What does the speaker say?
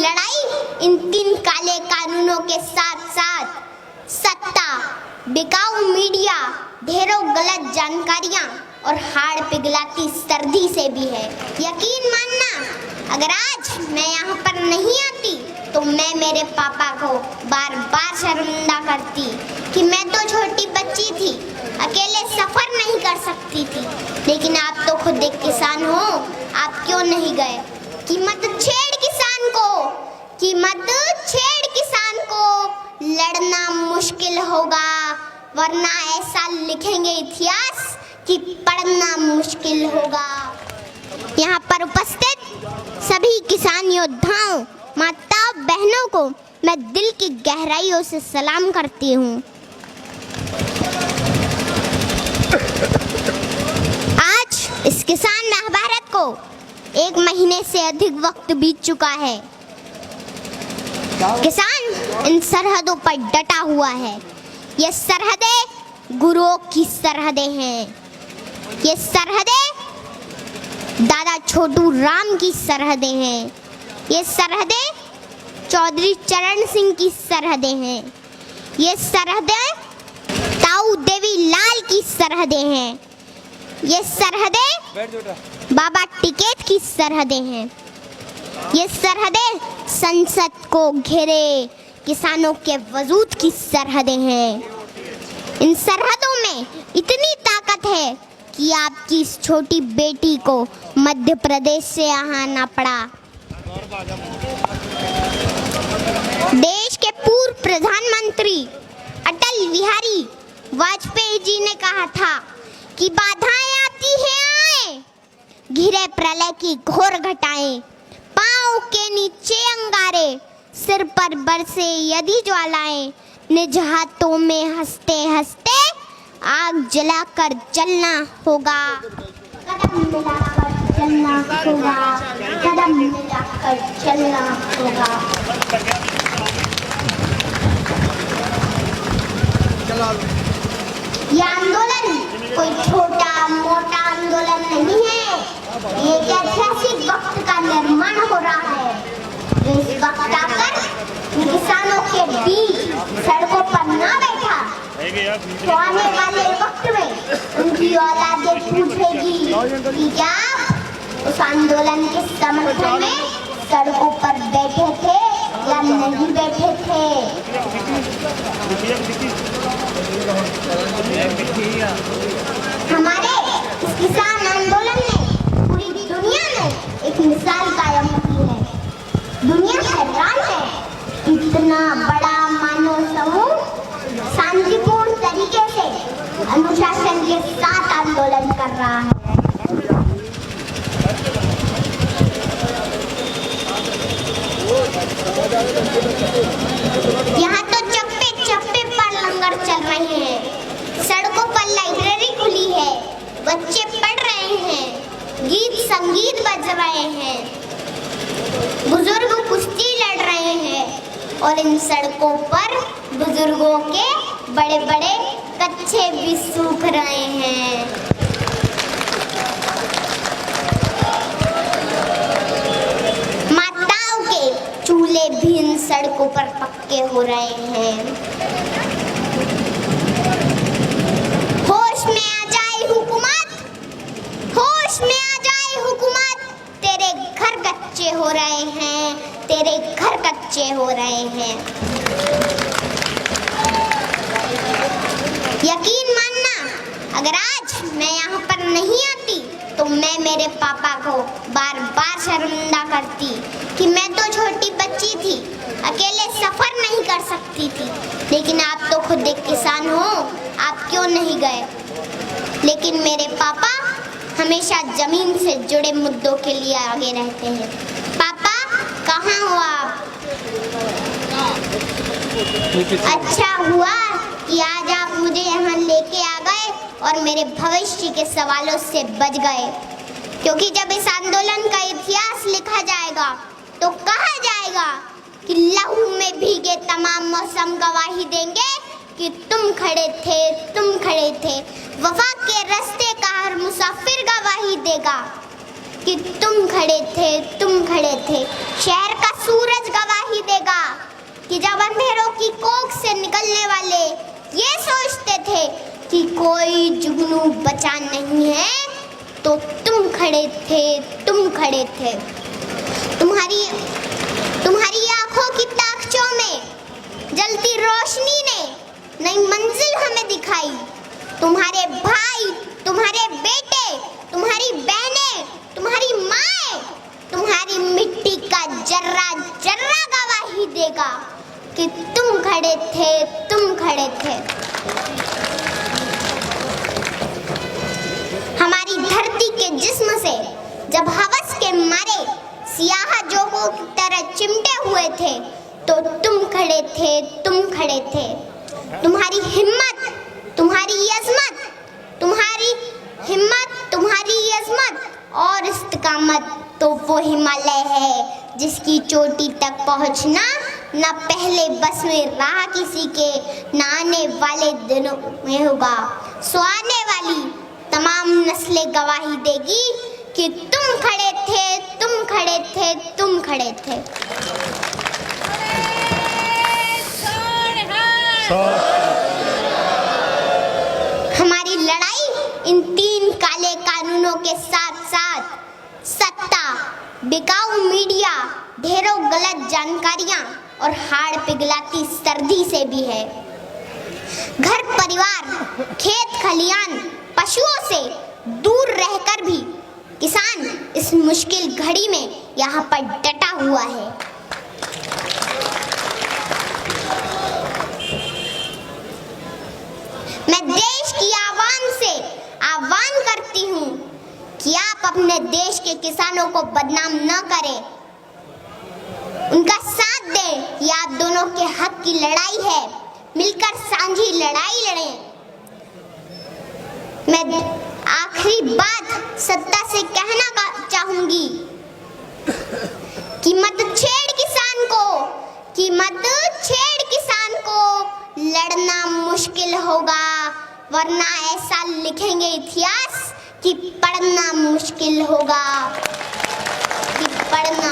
लड़ाई इन 3 काले कानूनों के साथ साथ सत्ता, बिकाऊ मीडिया, ढेरों गलत जानकारियां और हाड़ पिघलाती सर्दी से भी है। यकीन मानना, अगर आज मैं यहाँ पर नहीं आती तो मैं मेरे पापा को बार बार शर्मिंदा करती कि मैं तो छोटी बच्ची थी, अकेले सफर नहीं कर सकती थी। लेकिन आप तो खुद एक किसान हो, आप क्यों नहीं गए? कि मत छेड़ किसान को, कि मत छेड़ किसान को, लड़ना मुश्किल होगा, वरना ऐसा लिखेंगे इतिहास कि पढ़ना मुश्किल होगा। यहाँ पर उपस्थित सभी किसान योद्धाओं, माताओं, बहनों को मैं दिल की गहराइयों से सलाम करती हूँ। आज इस किसान महाभारत को 1 महीने से अधिक वक्त बीत चुका है। किसान इन सरहदों पर डटा हुआ है। ये सरहदें गुरुओं की सरहदें हैं। ये सरहदें दादा छोटू राम की सरहदें हैं। ये सरहदें चौधरी चरण सिंह की सरहदें हैं। ये सरहदें ताऊ देवी लाल की सरहदें हैं। ये सरहदें बाबा टिकैत की सरहदें हैं। ये सरहदें संसद को घेरे किसानों के वजूद की सरहदें हैं। इन सरहदों में इतनी ताकत है कि आपकी इस छोटी बेटी को मध्य प्रदेश से यहाँ आना पड़ा। देश के पूर्व प्रधानमंत्री अटल बिहारी वाजपेयी जी ने कहा था कि बाधाएं आती हैं आए, घिरे प्रलय की घोर घटाएं, पांव के नीचे अंगारे, सिर पर बरसे यदि ज्वालाएं, निज हाथों में हंसते हंसते आग जलाकर जलना होगा। कदम मिलाकर चलना होगा, कदम मिलाकर चलना होगा। ये आंदोलन कोई छोटा मोटा आंदोलन नहीं है। ये एक ऐतिहासिक वक्त का निर्माण हो रहा है, जो इस वक्त आकर किसानों के बीच सड़कों पर ना बैठा तो आने वाले वक्त में उनकी औलादें पूछेगी कि क्या उस आंदोलन के समर्थन में सड़कों पर बैठे थे या नहीं बैठे थे। हमारे इस किसान आंदोलन ने पूरी दुनिया में एक मिसाल कायम की है। दुनिया हैरान है, इतना बड़ा मानव समूह शांतिपूर्ण तरीके से अनुशासन के साथ आंदोलन कर रहा है। यहाँ तो चप्पे चप्पे पर लंगर चल रहे हैं, सड़कों पर लाइब्रेरी खुली है, बच्चे पढ़ रहे हैं, गीत संगीत बज रहे हैं, बुजुर्ग कुश्ती लड़ रहे हैं और इन सड़कों पर बुजुर्गों के बड़े बड़े कच्छे भी सूख रहे हैं। माताओं के चूल्हे भी इन सड़कों पर पक्के हो रहे हैं। होश में आ जाए हुकूमत, होश में आ जाए हुकूमत, तेरे घर कच्चे हो रहे हैं, तेरे घर कच्चे हो रहे हैं। यकीन मानना, अगर आज मैं यहाँ पर नहीं आती तो मैं मेरे पापा को बार बार शर्मिंदा करती कि मैं तो छोटी बच्ची थी, अकेले सफर नहीं कर सकती थी। लेकिन आप तो खुद एक किसान हो, आप क्यों नहीं गए? लेकिन मेरे पापा हमेशा जमीन से जुड़े मुद्दों के लिए आगे रहते हैं। पापा कहाँ हो आप? अच्छा हुआ कि आज आप मुझे यहाँ लेके आ गए और मेरे भविष्य के सवालों से बच गए, क्योंकि जब इस आंदोलन का इतिहास लिखा जाएगा तो कहा जाएगा कि लहू में भीगे तमाम मौसम गवाही देंगे कि तुम खड़े थे, तुम खड़े थे। वफा के रास्ते का हर मुसाफिर गवाही देगा कि तुम खड़े थे, तुम खड़े थे। शहर का सूरज कोई जुगनू बचा नहीं है, तो तुम खड़े थे, तुम खड़े थे। तुम्हारी आंखों की ताकचों में जलती रोशनी ने नई मंजिल हमें दिखाई। तुम्हारे भाई, तुम्हारे बेटे, तुम्हारी बहनें, तुम्हारी माएं, तुम्हारी मिट्टी का जर्रा जर्रा गवाही देगा कि तुम खड़े थे, तुम खड़े थे। हमारी धरती के जिस्म से जब हवस के मारे सियाह जोगों की तरह चिमटे हुए थे, तो तुम खड़े थे, तुम खड़े थे। तुम्हारी हिम्मत, तुम्हारी अज़मत, तुम्हारी हिम्मत, तुम्हारी अज़मत और इस्तिकामत तो वो हिमालय है जिसकी चोटी तक पहुंचना न पहले बस में रहा किसी के, न आने वाले दिनों में होगा। सो आने वाली तमाम नस्लें गवाही देगी कि तुम खड़े थे, तुम खड़े थे, तुम खड़े थे। हमारी लड़ाई इन 3 काले कानूनों के साथ साथ सत्ता, बिकाऊ मीडिया, ढेरों गलत जानकारियां और हाड़ पिघलाती सर्दी से भी है। घर परिवार, खेत खलियान, पशुओं से दूर रहकर भी किसान इस मुश्किल घड़ी में यहाँ पर डटा हुआ है। मैं देश की आवाम से आह्वान करती हूँ कि आप अपने देश के किसानों को बदनाम न करें, उनका साथ दें। ये आप दोनों के हक की लड़ाई है, मिलकर साझी लड़ाई लड़ें। मैं आखिरी बात सत्ता से कहना चाहूंगी कि मत छेड़ किसान को, कि मत छेड़ किसान को। लड़ना मुश्किल होगा, वरना ऐसा लिखेंगे इतिहास कि पढ़ना मुश्किल होगा, कि पढ़ना